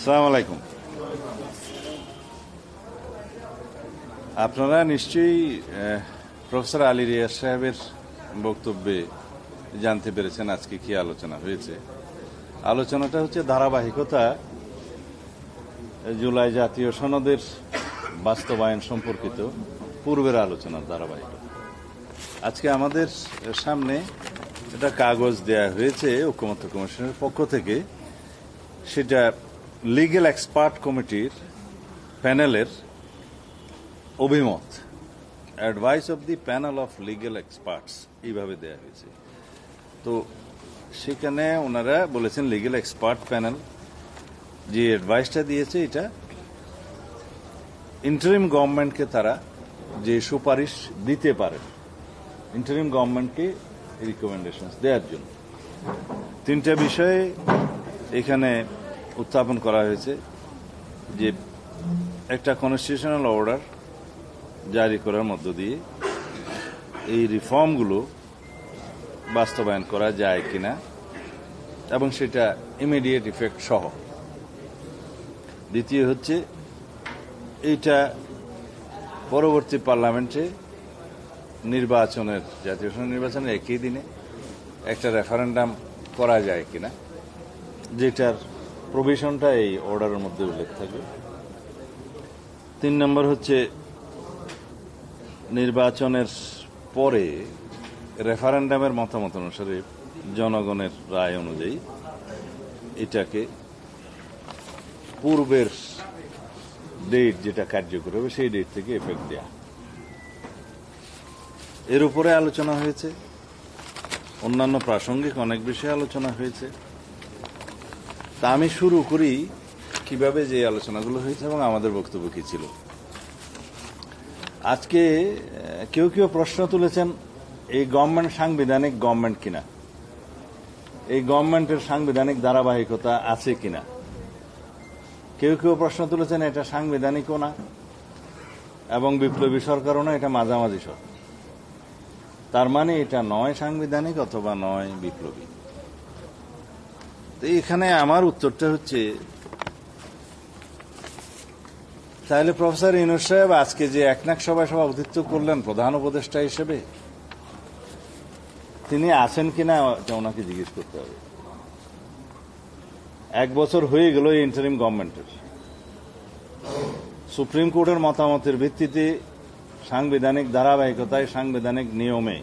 আসসালামু আলাইকুম। আপনারা নিশ্চয়ই প্রফেসর আলী রিয়াজ সাহেবের বক্তব্যে জানতে পেরেছেন আজকে কি আলোচনা হয়েছে। আলোচনাটা হচ্ছে ধারাবাহিকতা জুলাই জাতীয় সনদের বাস্তবায়ন সম্পর্কিত পূর্বের আলোচনার ধারাবাহিকতা। আজকে আমাদের সামনে একটা কাগজ দেয়া হয়েছে ঐকমত্য কমিশনের পক্ষ থেকে, সেটা লিগ্যাল এক্সপার্ট কমিটির প্যানেলের অভিমত, advice of the panel of legal experts, এইভাবে দেয়া হয়েছে। তো সেখানে ওনারা বলেছেন লিগ্যাল এক্সপার্ট প্যানেল যে অ্যাডভাইসটা দিয়েছে, এটা ইন্টারিম গভর্নমেন্টকে তারা যে সুপারিশ দিতে পারে, ইন্টারিম গভর্নমেন্টকে রিকমেন্ডেশন দেওয়ার জন্য তিনটা বিষয়ে এখানে উত্থাপন করা হয়েছে। যে একটা কনস্টিটিউশনাল অর্ডার জারি করার মধ্য দিয়ে এই রিফর্মগুলো বাস্তবায়ন করা যায় কিনা এবং সেটা ইমিডিয়েট ইফেক্ট সহ। দ্বিতীয় হচ্ছে এইটা পরবর্তী পার্লামেন্টে নির্বাচনের, জাতীয় সংসদ নির্বাচনের একই দিনে একটা রেফারেন্ডাম করা যায় কিনা, যেটার প্রভিশনটা এই অর্ডারের মধ্যে উল্লেখ থাকবে। 3 নম্বর হচ্ছে নির্বাচনের পরে রেফারেন্ডামের মতামত অনুসারে জনগণের রায় অনুযায়ী এটাকে পূর্বের ডেট যেটা কার্যকর হবে সেই ডেট থেকে এফেক্ট দেয়া। এর উপরে আলোচনা হয়েছে, অন্যান্য প্রাসঙ্গিক অনেক বিষয়ে আলোচনা হয়েছে। তা আমি শুরু করি কিভাবে যে আলোচনাগুলো হয়েছে এবং আমাদের বক্তব্য কি ছিল। আজকে কেউ কেউ প্রশ্ন তুলেছেন এই গভর্নমেন্ট সাংবিধানিক গভর্নমেন্ট কিনা, এই গভর্নমেন্টের সাংবিধানিক ধারাবাহিকতা আছে কিনা। কেউ কেউ প্রশ্ন তুলেছেন এটা সাংবিধানিকও না এবং বিপ্লবী সরকারও না, এটা মাঝামাঝি সরকার। তার মানে এটা নয় সাংবিধানিক অথবা নয় বিপ্লবী। তো এখানে আমার উত্তরটা হচ্ছে, তাহলে প্রফেসর ইউনূস সাহেব আজকে যে একনাক সভায় সভাপতিত্ব করলেন প্রধান উপদেষ্টা হিসেবে, তিনি আছেন কিনা ওনাকে জিজ্ঞেস করতে হবে। 1 বছর হয়ে গেল এই ইন্টারিম গভর্নমেন্টের। সুপ্রিম কোর্টের মতামতের ভিত্তিতে সাংবিধানিক ধারাবাহিকতায়, সাংবিধানিক নিয়মে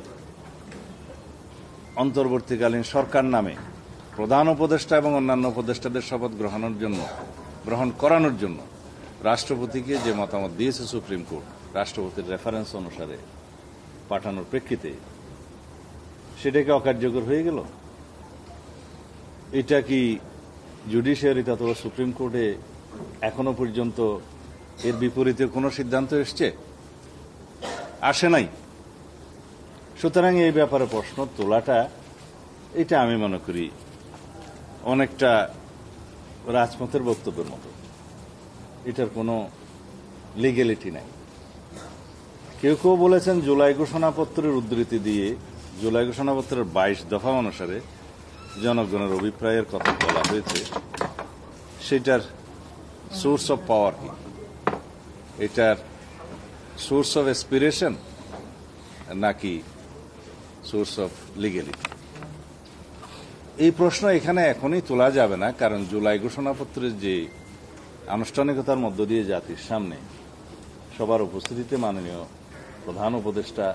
অন্তর্বর্তীকালীন সরকার নামে প্রধান উপদেষ্টা এবং অন্যান্য উপদেষ্টাদের শপথ গ্রহণ করানোর জন্য রাষ্ট্রপতিকে যে মতামত দিয়েছে সুপ্রিম কোর্ট, রাষ্ট্রপতির রেফারেন্স অনুসারে পাঠানোর প্রেক্ষিতে, সেটাকে অকার্যকর হয়ে গেল। এটা কি জুডিশিয়ারি অথবা সুপ্রিম কোর্টে এখনো পর্যন্ত এর বিপরীতে কোনো সিদ্ধান্ত এসছে? আসে নাই। সুতরাং এই ব্যাপারে প্রশ্ন তোলাটা, এটা আমি মনে করি অনেকটা রাজপথের বক্তব্যের মতো। এটার কোনো লিগ্যালিটি নাই। কেউ কেউ বলেছেন জুলাই ঘোষণাপত্রের উদ্ধৃতি দিয়ে, জুলাই ঘোষণাপত্রের 22 দফা অনুসারে জনগণের অভিপ্রায়ের কথা বলা হয়েছে, সেটার সোর্স অফ পাওয়ার কি, এটার সোর্স অফ এসপিরেশন নাকি সোর্স অফ লিগ্যালিটি। এই প্রশ্ন এখানে এখনই তোলা যাবে না, কারণ জুলাই ঘোষণাপত্রের যে আনুষ্ঠানিকতার মধ্য দিয়ে জাতির সামনে সবার উপস্থিতিতে মাননীয় প্রধান উপদেষ্টা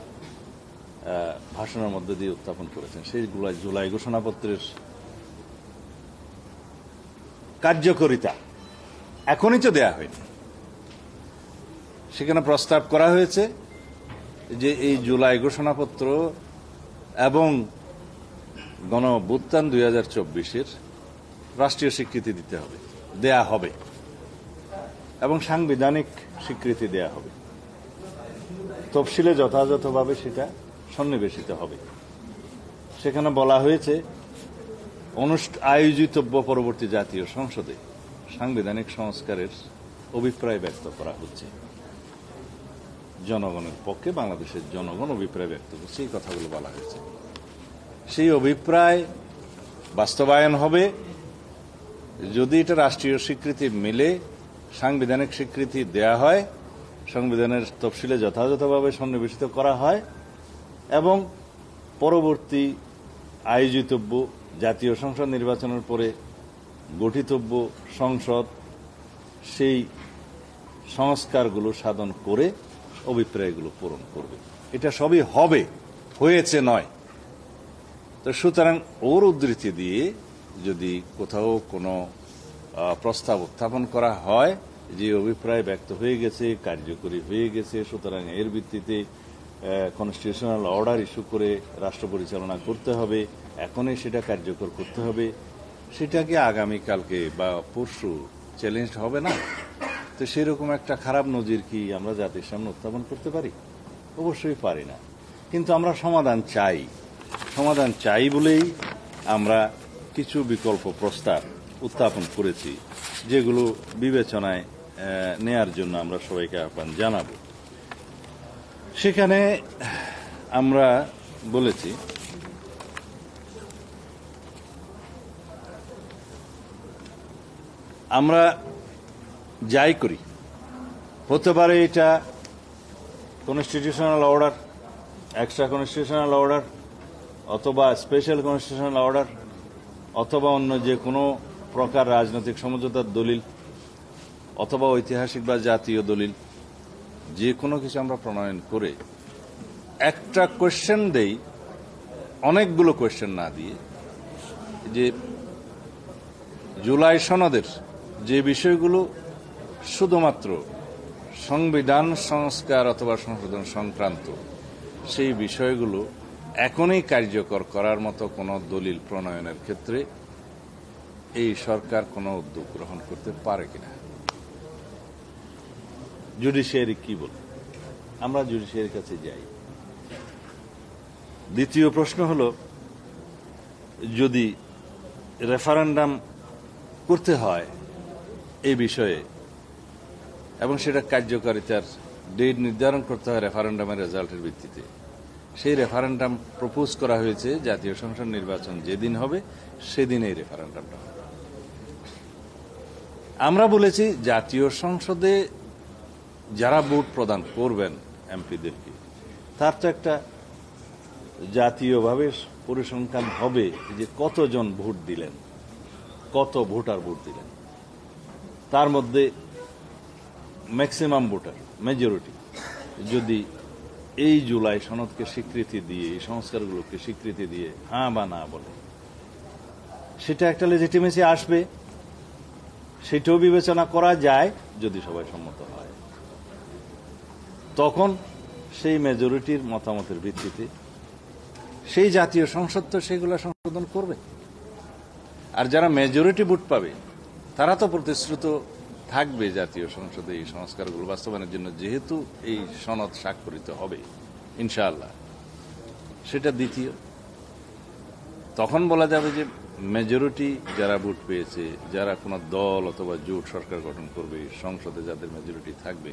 ভাষণের মধ্য দিয়ে উত্থাপন করেছেন, সেই জুলাই ঘোষণাপত্রের কার্যকারিতা এখনই তো দেয়া হয়নি। সেখানে প্রস্তাব করা হয়েছে যে এই জুলাই ঘোষণাপত্র এবং গণঅভ্যুত্থান 2024-এর রাষ্ট্রীয় স্বীকৃতি দিতে হবে, দেয়া হবে এবং সাংবিধানিক স্বীকৃতি দেয়া হবে। তফসিলে যথাযথভাবে সেটা সন্নিবেশিত হবে। সেখানে বলা হয়েছে আয়োজিতব্য পরবর্তী জাতীয় সংসদে সাংবিধানিক সংস্কারের অভিপ্রায় ব্যক্ত করা হচ্ছে। জনগণের পক্ষে বাংলাদেশের জনগণ অভিপ্রায় ব্যক্ত করছে, এই কথাগুলো বলা হয়েছে। সেই অভিপ্রায় বাস্তবায়ন হবে যদি এটা রাষ্ট্রীয় স্বীকৃতি মিলে সাংবিধানিক স্বীকৃতি দেয়া হয়, সংবিধানের তফসিলে যথাযথভাবে সন্নিবেশিত করা হয় এবং পরবর্তী আয়োজিতব্য জাতীয় সংসদ নির্বাচনের পরে গঠিতব্য সংসদ সেই সংস্কারগুলো সাধন করে অভিপ্রায়গুলো পূরণ করবে। এটা সবই হবে, হয়েছে নয়। তো সুতরাং ওর উদ্ধৃতি দিয়ে যদি কোথাও কোনো প্রস্তাব উত্থাপন করা হয় যে অভিপ্রায় ব্যক্ত হয়ে গেছে, কার্যকরী হয়ে গেছে, সুতরাং এর ভিত্তিতে কনস্টিটিউশনাল অর্ডার ইস্যু করে রাষ্ট্র পরিচালনা করতে হবে, এখনই সেটা কার্যকর করতে হবে, সেটা কি আগামীকালকে বা পরশু চ্যালেঞ্জ হবে না? তো সেরকম একটা খারাপ নজির কি আমরা জাতির সামনে উত্থাপন করতে পারি? অবশ্যই পারি না। কিন্তু আমরা সমাধান চাই বলেই আমরা কিছু বিকল্প প্রস্তাব উত্থাপন করেছি, যেগুলো বিবেচনায় নেয়ার জন্য আমরা সবাইকে আহ্বান জানাব। সেখানে আমরা বলেছি আমরা যাই করি, হতে পারে এটা constitutional order, extra constitutional order, অথবা স্পেশাল কনস্টিটিউশনাল অর্ডার, অথবা অন্য যে কোনো প্রকার রাজনৈতিক সমঝোতার দলিল, অথবা ঐতিহাসিক বা জাতীয় দলিল, যে কোনো কিছু আমরা প্রণয়ন করে একটা কোয়েশ্চেন দেই, অনেকগুলো কোয়েশ্চেন না দিয়ে, যে জুলাই সনদের যে বিষয়গুলো শুধুমাত্র সংবিধান সংস্কার অথবা সংশোধন সংক্রান্ত, সেই বিষয়গুলো এখনই কার্যকর করার মতো কোনো দলিল প্রণয়নের ক্ষেত্রে এই সরকার কোনো উদ্যোগ গ্রহণ করতে পারে কিনা। জুডিশিয়ারি কি বলে, আমরা জুডিশিয়ারির কাছে যাই। দ্বিতীয় প্রশ্ন হল, যদি রেফারেন্ডাম করতে হয় এই বিষয়ে এবং সেটা কার্যকারিতার ডেট নির্ধারণ করতে হয় রেফারেন্ডামের রেজাল্টের ভিত্তিতে, সেই রেফারেন্ডাম প্রপোজ করা হয়েছে জাতীয় সংসদ নির্বাচন যেদিন হবে সেদিন এই রেফারেন্ডামটা হবে। আমরা বলেছি জাতীয় সংসদে যারা ভোট প্রদান করবেন এমপিদেরকে, তার তো একটা জাতীয়ভাবে পরিসংখ্যান হবে যে কতজন ভোট দিলেন, কত ভোটার ভোট দিলেন, তার মধ্যে ম্যাক্সিমাম ভোটার মেজরিটি যদি এই জুলাই সনদকে স্বীকৃতি দিয়ে, এই সংস্কারগুলোকে স্বীকৃতি দিয়ে হ্যাঁ বা না বলে, সেটা একটা লেজিটিমেসি আসবে। সেটাও বিবেচনা করা যায় যদি সবাই সম্মত হয়। তখন সেই মেজরিটির মতামতের ভিত্তিতে সেই জাতীয় সংসদ তো সেগুলো সংশোধন করবে। আর যারা মেজরিটি ভোট পাবে তারা তো প্রতিশ্রুত থাকবে জাতীয় সংসদে এই সংস্কারগুলো বাস্তবায়নের জন্য, যেহেতু এই সনদ স্বাক্ষরিত হবে ইনশাআল্লাহ। সেটা দ্বিতীয়। তখন বলা যাবে যে মেজরিটি যারা ভোট পেয়েছে, যারা কোনো দল অথবা জোট সরকার গঠন করবে, সংসদে যাদের মেজরিটি থাকবে,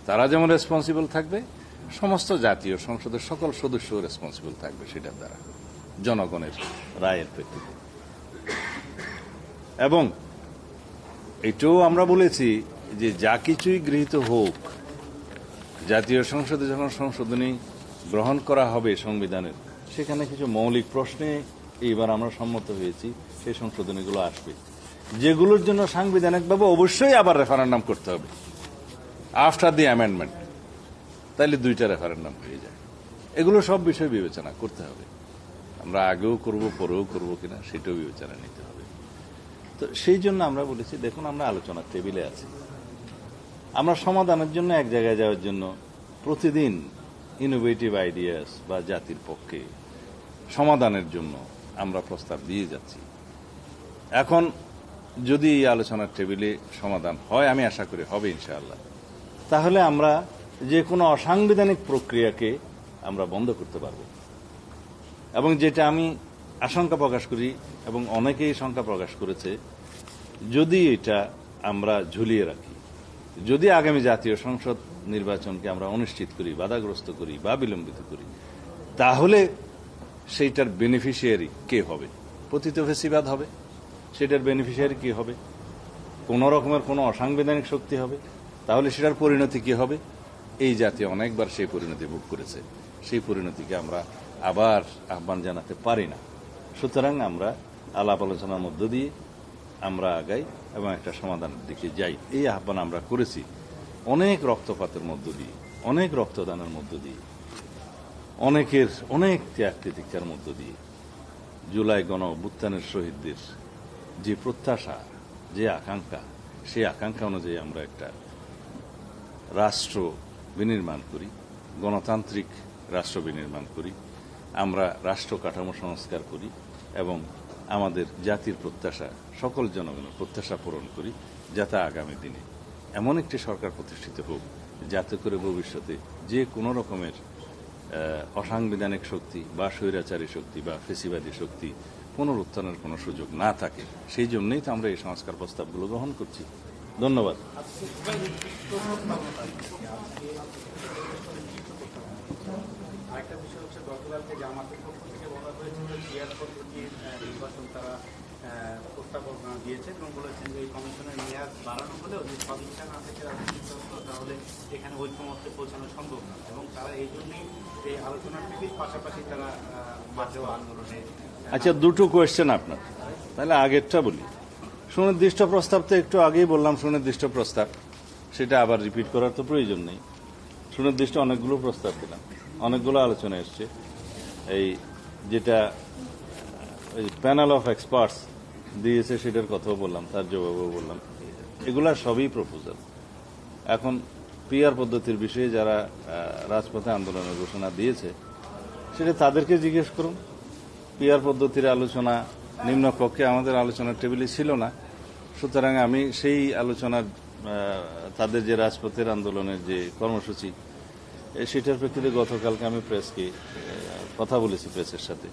তারা যেমন রেসপন্সিবল থাকবে, সমস্ত জাতীয় সংসদের সকল সদস্য রেসপন্সিবল থাকবে সেটার দ্বারা, জনগণের রায়ের প্রেক্ষিতে। এবং এটাও আমরা বলেছি যে যা কিছুই গৃহীত হোক, জাতীয় সংসদে যখন সংশোধনী গ্রহণ করা হবে সংবিধানের, সেখানে কিছু মৌলিক প্রশ্নে এইবার আমরা সম্মত হয়েছি সেই সংশোধনীগুলো আসবে, যেগুলোর জন্য সাংবিধানিকভাবে অবশ্যই আবার রেফারেন্ডাম করতে হবে আফটার দি অ্যামেন্ডমেন্ট। তাইলে দুইটা রেফারেন্ডাম হয়ে যায়। এগুলো সব বিষয় বিবেচনা করতে হবে। আমরা আগেও করব, পরেও করব কিনা সেটাও বিবেচনা নিতে হবে। তো সেই জন্য আমরা বলেছি, দেখুন আমরা আলোচনার টেবিলে আছি, আমরা সমাধানের জন্য এক জায়গায় যাওয়ার জন্য প্রতিদিন ইনোভেটিভ আইডিয়াস বা জাতির পক্ষে সমাধানের জন্য আমরা প্রস্তাব দিয়ে যাচ্ছি। এখন যদি এই আলোচনার টেবিলে সমাধান হয়, আমি আশা করি হবে ইনশাআল্লাহ, তাহলে আমরা যে কোনো অসাংবিধানিক প্রক্রিয়াকে আমরা বন্ধ করতে পারব। এবং যেটা আমি আশঙ্কা প্রকাশ করি এবং অনেকেই শঙ্কা প্রকাশ করেছে, যদি এটা আমরা ঝুলিয়ে রাখি, যদি আগামী জাতীয় সংসদ নির্বাচনকে আমরা অনিশ্চিত করি, বাধাগ্রস্ত করি বা বিলম্বিত করি, তাহলে সেইটার বেনিফিশিয়ারি কে হবে? পতিত ফ্যাসিবাদ হবে। সেটার বেনিফিশিয়ারি কি হবে, কোন রকমের কোনো অসাংবিধানিক শক্তি হবে, তাহলে সেটার পরিণতি কি হবে? এই জাতীয় অনেকবার সেই পরিণতি ভোগ করেছে, সেই পরিণতিকে আমরা আবার আহ্বান জানাতে পারি না। সুতরাং আমরা আলাপ আলোচনার মধ্য দিয়ে আমরা আগাই এবং একটা সমাধানের দিকে যাই। এই আহ্বান আমরা করেছি অনেক রক্তপাতের মধ্য দিয়ে, অনেক রক্তদানের মধ্য দিয়ে, অনেকের অনেক ত্যাগ তিতিক্ষার মধ্য দিয়ে। জুলাই গণ অভ্যুত্থানের শহীদদের যে প্রত্যাশা, যে আকাঙ্ক্ষা, সেই আকাঙ্ক্ষা অনুযায়ী আমরা একটা রাষ্ট্র বিনির্মাণ করি, গণতান্ত্রিক রাষ্ট্র বিনির্মাণ করি, আমরা রাষ্ট্র কাঠামো সংস্কার করি এবং আমাদের জাতির প্রত্যাশা, সকল জনগণের প্রত্যাশা পূরণ করি, যাতে আগামী দিনে এমন একটি সরকার প্রতিষ্ঠিত হোক যাতে করে ভবিষ্যতে যে কোনো রকমের অসাংবিধানিক শক্তি বা স্বৈরাচারী শক্তি বা ফেসিবাদী শক্তি পুনরুত্থানের কোনো সুযোগ না থাকে। সেই জন্যই তো আমরা এই সংস্কার প্রস্তাবগুলো গ্রহণ করছি। ধন্যবাদ। আরেকটা বিষয় হচ্ছে, গতকালকে জামাতের পক্ষ থেকে বলা হয়েছিল জিয়ার পদ্ধতির নির্বাচন তারা প্রস্তাবনা দিয়েছে এবং বলেছেন যে এই কমিশনের মেয়াদ বাড়ানো হলেও যদি সদিচ্ছা না থেকে রাজনীতি তাহলে এখানে ঐক্যমত্যে পৌঁছানো সম্ভব না, এবং তারা এই জন্যই এই আলোচনার টিভির পাশাপাশি তারা মাঠেও আন্দোলনে। আচ্ছা, দুটো কোয়েশ্চেন আপনার, তাহলে আগেরটা বলি। সুনির্দিষ্ট প্রস্তাব তো একটু আগেই বললাম, সুনির্দিষ্ট প্রস্তাব, সেটা আবার রিপিট করার তো প্রয়োজন নেই। সুনির্দিষ্ট অনেকগুলো প্রস্তাব দিলাম, অনেকগুলো আলোচনা এসছে। এই যেটা ওই প্যানেল অফ এক্সপার্টস দিয়েছে সেটার কথাও বললাম, তার জবাবও বললাম। এগুলা সবই প্রপোজাল। এখন পিআর পদ্ধতির বিষয়ে যারা রাজপথে আন্দোলনের ঘোষণা দিয়েছে সেটা তাদেরকে জিজ্ঞেস করুন। পিআর পদ্ধতির আলোচনা নিম্নকক্ষে আমাদের আলোচনার টেবিলে ছিল না, সুতরাং আমি সেই আলোচনার তাদের যে রাজপথের আন্দোলনের যে কর্মসূচি সেটার প্রেক্ষিতে গতকালকে আমি প্রেসকে কথা বলেছি, প্রেসের সাথে।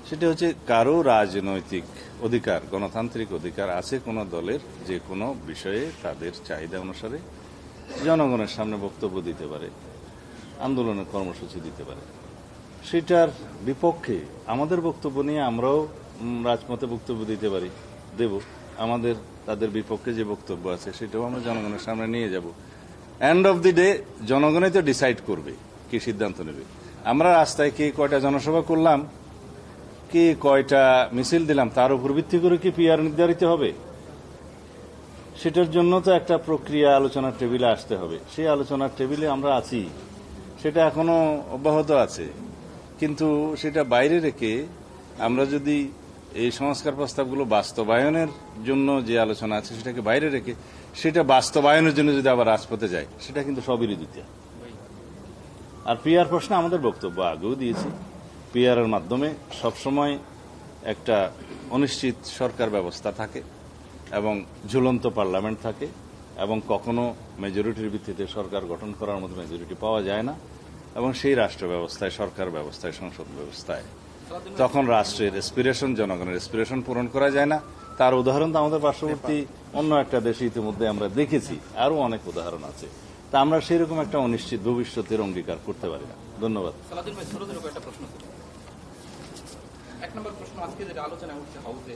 সেটা হচ্ছে কারো রাজনৈতিক অধিকার, গণতান্ত্রিক অধিকার আছে কোনো দলের যে কোনো বিষয়ে তাদের চাহিদা অনুসারে জনগণের সামনে বক্তব্য দিতে পারে, আন্দোলনের কর্মসূচি দিতে পারে। সেটার বিপক্ষে আমাদের বক্তব্য নিয়ে আমরাও রাজপথে বক্তব্য দিতে পারি, দেব। আমাদের তাদের বিপক্ষে যে বক্তব্য আছে সেটাও আমরা জনগণের সামনে নিয়ে যাব। এন্ড অফ দি ডে জনগণই তো ডিসাইড করবে কি সিদ্ধান্ত নেবে। আমরা রাস্তায় কে কয়টা জনসভা করলাম, কে কয়টা মিছিল দিলাম, তার উপর ভিত্তি করে কি পিআর নির্ধারিত হবে? সেটার জন্য তো একটা প্রক্রিয়া আলোচনার টেবিলে আসতে হবে। সেই আলোচনার টেবিলে আমরা আছি, সেটা এখনো অব্যাহত আছে। কিন্তু সেটা বাইরে রেখে আমরা যদি এই সংস্কার প্রস্তাবগুলো বাস্তবায়নের জন্য যে আলোচনা আছে সেটাকে বাইরে রেখে সেটা বাস্তবায়নের জন্য যদি আবার রাজপথে যায়, সেটা কিন্তু সবিরোধিতা। আর পিআর প্রশ্নে আমাদের বক্তব্য আগেও দিয়েছি। পিআর এর মাধ্যমে সবসময় একটা অনিশ্চিত সরকার ব্যবস্থা থাকে এবং ঝুলন্ত পার্লামেন্ট থাকে এবং কখনো মেজরিটির ভিত্তিতে সরকার গঠন করার মতো মেজরিটি পাওয়া যায় না, এবং সেই রাষ্ট্র ব্যবস্থায়, সরকার ব্যবস্থায়, সংসদ ব্যবস্থায় তখন রাষ্ট্রের এসপিরেশন, জনগণের এসপিরেশন পূরণ করা যায় না। তার উদাহরণ তো আমাদের পার্শ্ববর্তী অন্য একটা দেশে ইতিমধ্যে আমরা দেখেছি, আরো অনেক উদাহরণ আছে। তা আমরা সেরকম একটা অনিশ্চিত ভবিষ্যতের অঙ্গীকার করতে পারি না। ধন্যবাদ। এক নম্বর প্রশ্ন, আজকে যেটা আলোচনা উঠছে হাউসে,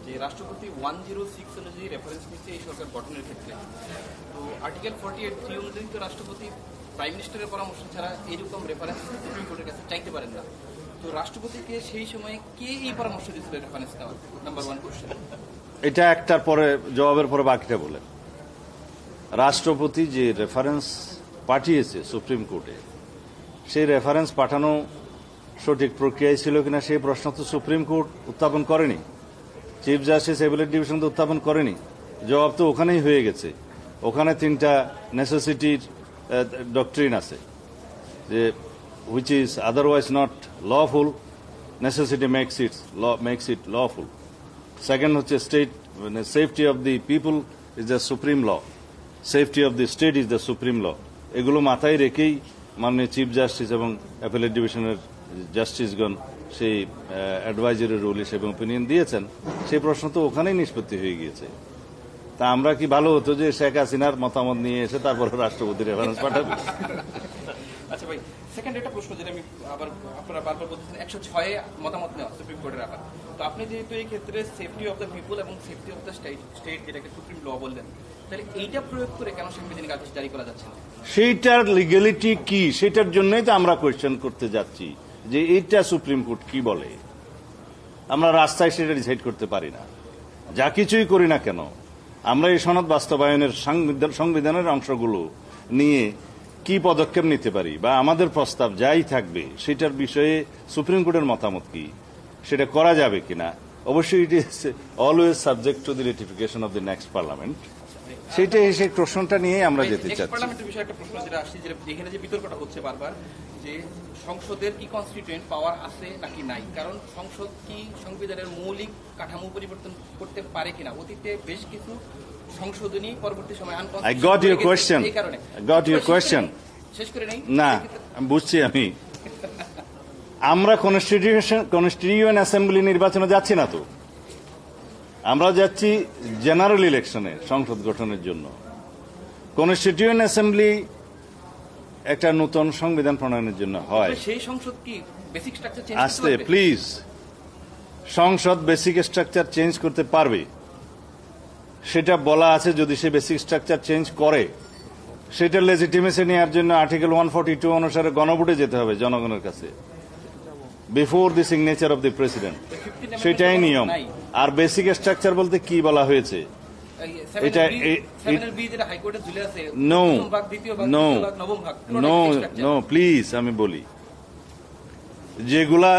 যে রাষ্ট্রপতি 106 অনুযায়ী রেফারেন্স নিচ্ছে এই সরকার গঠনের ক্ষেত্রে। তো আর্টিকেল 48(3) অনুযায়ী তো রাষ্ট্রপতি প্রাইম মিনিস্টারের পরামর্শ ছাড়া এরকম রেফারেন্স সুপ্রিম কোর্টের কাছে চাইতে পারেন না। তো রাষ্ট্রপতিকে সেই সময় কে এই পরামর্শ দিয়েছিল রেফারেন্স দেওয়ার? Number 1 question. এটা একটার পরে জবাবের পরে বাকিটা বলে। রাষ্ট্রপতি যে রেফারেন্স পাঠিয়েছে সুপ্রিম কোর্টে, সেই রেফারেন্স পাঠানো সঠিক প্রক্রিয়ায় ছিল কিনা সেই প্রশ্ন তো সুপ্রিম কোর্ট উত্থাপন করেনি, চিফ জাস্টিস অ্যাপিলেট ডিভিশন তো উত্থাপন করেনি। জবাব তো ওখানেই হয়ে গেছে। ওখানে 3টা নেসেসিটির ডক্ট্রিন আছে, যে which is otherwise not lawful, necessity makes it lawful. Second হচ্ছে state, safety of the people is the supreme law, safety of the state is the supreme law. এগুলো মাথায় রেখেই মাননীয় চিফ জাস্টিস এবং অ্যাপিলেট ডিভিশনের জাস্টিসগণ সেই অ্যাডভাইজারি রুল হিসেবে opinion দিয়েছেন। সেই প্রশ্ন তো ওখানেই নিষ্পত্তি হয়ে গিয়েছে। তা আমরা কি ভালো হতো যে শেখ হাসিনার মতামত নিয়ে এসে তারপরে রাষ্ট্রপতির রেফারেন্স পাঠাবে? আচ্ছা ভাই, সেকেন্ড একটা প্রশ্ন যেটা আমি আবার আপনারা বারবার বলতেছেন 106 মতামত নেওয়া সুপ্রিম কোর্টের আবার, তো আপনি যেহেতু এই ক্ষেত্রে সেফটি অফ দ্য পিপল এবং সেফটি অফ দ্য স্টেট যেটাকে সুপ্রিম ল বললেন, তাহলে এইটা প্রয়োগ করে কেন সাংবিধানিক আদেশ জারি করা যাচ্ছে না? সেইটার লিগ্যালিটি কি, সেটার জন্যই তো আমরা কোয়েশ্চেন করতে যাচ্ছি যে এইটা সুপ্রিম কোর্ট কি বলে। আমরা রাস্তায় সেটা ডিসাইড করতে পারি না, যা কিছুই করি না কেন আমরা এই সনদ বাস্তবায়নের সংবিধানের অংশগুলো নিয়ে কি পদক্ষেপ নিতে পারি বা আমাদের প্রস্তাব যাই থাকবে সেটার বিষয়ে সুপ্রিম কোর্টের মতামত কি, সেটা করা যাবে কিনা। অবশ্যই it is always subject to the ratification of the next parliament. সেইটাই সেই প্রশ্নটা নিয়ে আমরা যেতে চাচ্ছি। পার্লামেন্টের বিষয়ে একটা প্রশ্ন যেটা আসছে, যেটা এখানে যে বিতর্কটা হচ্ছে বারবার, যে সংসদের কি কনস্টিটিউয়েন্ট পাওয়ার আছে নাকি নাই, কারণ সংসদ কি সংবিধানের মৌলিক কাঠামো পরিবর্তন করতে পারে কিনা। অতীতে বেশ কিছু সংশোধনী পরবর্তী সময় I got your question. এই কারণে I got your question. শেষ করে নেই না, আমি বুঝছি। আমরা কনস্টিটিউয়েন্ট অ্যাসেম্বলি নির্বাচনে যাচ্ছি না তো, আমরা যাচ্ছি জেনারেল ইলেকশনে সংসদ গঠনের জন্য। কনস্টিটিউয়েন্ট অ্যাসেম্বলি একটা নতুন সংবিধান প্রণয়নের জন্য হয়। সেই সংসদ কি বেসিক স্ট্রাকচার চেঞ্জ আস্তে প্লিজ, সংসদ বেসিক স্ট্রাকচার চেঞ্জ করতে পারবে, সেটা বলা আছে। যদি সে বেসিক স্ট্রাকচার চেঞ্জ করে, সেটা লেজিটিমেসি নেওয়ার জন্য আর্টিকেল 142 অনুসারে গণভোটে যেতে হবে জনগণের কাছে, before the signature of the president. সেটাই নিয়ম। আর বেসিক স্ট্রাকচার বলতে কি বলা হয়েছে, এটা নো প্লিজ আমি বলি, যেগুলা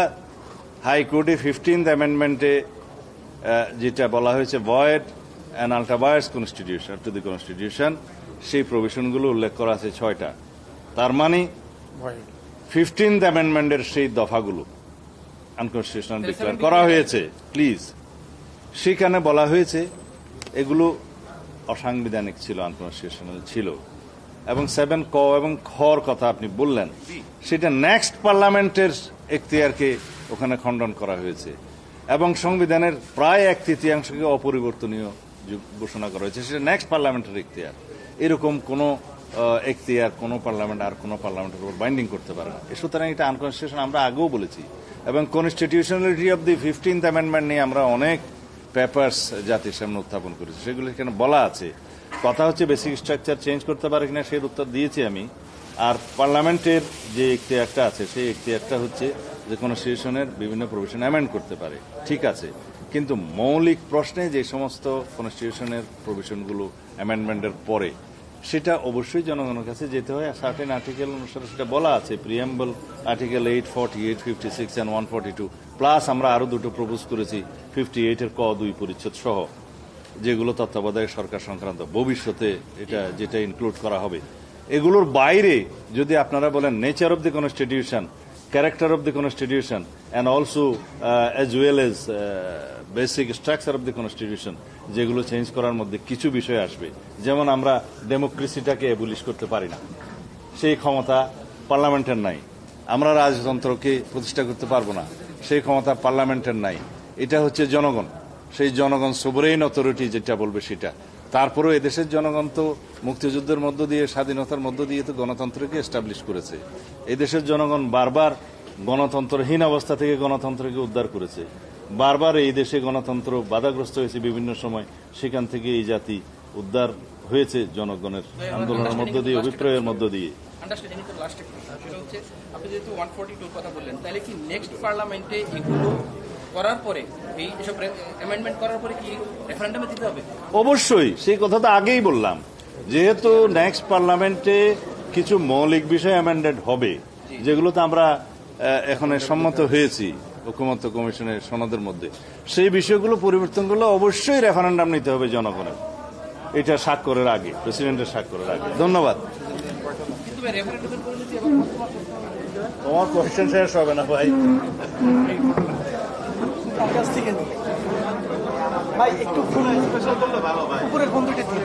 হাইকোর্টে 15th অ্যামেন্ডমেন্টে যেটা বলা হয়েছে void and ultra vires constitution to the constitution, সেই প্রভিশনগুলো উল্লেখ করা আছে 6টা। তার মানে 15th অ্যামেন্ডমেন্টের সেই দফাগুলো আনকনস্টিটিউশনাল ডিক্লেয়ার করা হয়েছে। প্লিজ, সেখানে বলা হয়েছে এগুলো অসাংবিধানিক ছিল, আনকনস্টিটিউশনাল ছিল। এবং 7 ক এবং খর কথা আপনি বললেন, সেটা নেক্সট পার্লামেন্টের এখতিয়ারকে ওখানে খণ্ডন করা হয়েছে এবং সংবিধানের প্রায় 1/3 অপরিবর্তনীয় ঘোষণা করা হয়েছে। সেটা নেক্সট পার্লামেন্টের এখতিয়ার। এরকম কোন এখতিয়ার কোন পার্লামেন্ট আর কোন পার্লামেন্টের উপর বাইন্ডিং করতে পারে না। সুতরাং এটা আনকনস্টিটিউশন আমরা আগেও বলেছি। এবং constitutionality of the 15th amendment নিয়ে আমরা অনেক পেপারস জাতির সামনে উত্থাপন করেছি, সেগুলো এখানে বলা আছে। কথা হচ্ছে বেসিক স্ট্রাকচার চেঞ্জ করতে পারে কিনা, সেই উত্তর দিয়েছি আমি। আর পার্লামেন্টের যে এখতিয়ারটা আছে, সেই এখতিয়ারটা হচ্ছে যে কনস্টিটিউশনের বিভিন্ন প্রভিশন অ্যামেন্ড করতে পারে, ঠিক আছে। কিন্তু মৌলিক প্রশ্নে যে সমস্ত কনস্টিটিউশনের প্রভিশনগুলো অ্যামেন্ডমেন্টের পরে, সেটা অবশ্যই জনগণের কাছে যেতে হয়। সার্টেন আর্টিকেল অনুসারে সেটা বলা আছে, প্রিএম্বল আর্টিকেল 8, 48, 56 and 142, প্লাস আমরা আরো দুটো প্রপোজ করেছি 58-এর ক 2 পরিচ্ছেদ সহ, যেগুলো তত্ত্বাবধায়ক সরকার সংক্রান্ত ভবিষ্যতে এটা যেটা ইনক্লুড করা হবে। এগুলোর বাইরে যদি আপনারা বলেন nature of the constitution, character of the constitution and also as well as basic structure of the constitution, যেগুলো চেঞ্জ করার মধ্যে কিছু বিষয় আসবে। যেমন আমরা ডেমোক্রেসিটাকে অ্যাবলিশ করতে পারি না, সেই ক্ষমতা পার্লামেন্টের নাই। আমরা রাজতন্ত্রকে প্রতিষ্ঠা করতে পারবো না, সেই ক্ষমতা পার্লামেন্টের নাই। এটা হচ্ছে জনগণ, সেই জনগণ সোভরেইন অথরিটি যেটা বলবে সেটা। তারপরেও এদেশের জনগণ তো মুক্তিযুদ্ধের মধ্য দিয়ে, স্বাধীনতার মধ্য দিয়ে তো গণতন্ত্রকে এস্টাবলিশ করেছে। এদেশের জনগণ বারবার গণতন্ত্রহীন অবস্থা থেকে গণতন্ত্রকে উদ্ধার করেছে। বারবার এই দেশে গণতন্ত্র বাধাগ্রস্ত হয়েছে বিভিন্ন সময়, সেখান থেকে এই জাতি উদ্ধার হয়েছে জনগণের আন্দোলনের মধ্য দিয়ে, অভিপ্রায়ের মধ্য দিয়ে। আপনি যেহেতু 142 কথা বললেন, তাহলে কি নেক্সট পার্লামেন্টে এগুলো করার পরে, এই সব অ্যামেন্ডমেন্ট করার পরে কি রেফারেন্ডামে দিতে হবে? অবশ্যই, সেই কথা তো আগেই বললাম। যেহেতু নেক্সট পার্লামেন্টে কিছু মৌলিক বিষয় অ্যামেন্ডেড হবে, যেগুলোতে আমরা এখন সম্মত হয়েছি ঐকমত্য কমিশনের সনদের মধ্যে, সেই বিষয়গুলো পরিবর্তনগুলো অবশ্যই রেফারেন্ডাম নিতে হবে জনগণের, এটা স্বাক্ষরের আগে, প্রেসিডেন্টের স্বাক্ষরের আগে। ধন্যবাদ। তোমার কোয়েশ্চেন শেষ হবে না ভাই। ভাই একটু উপরের বন্ধুকে দিয়ে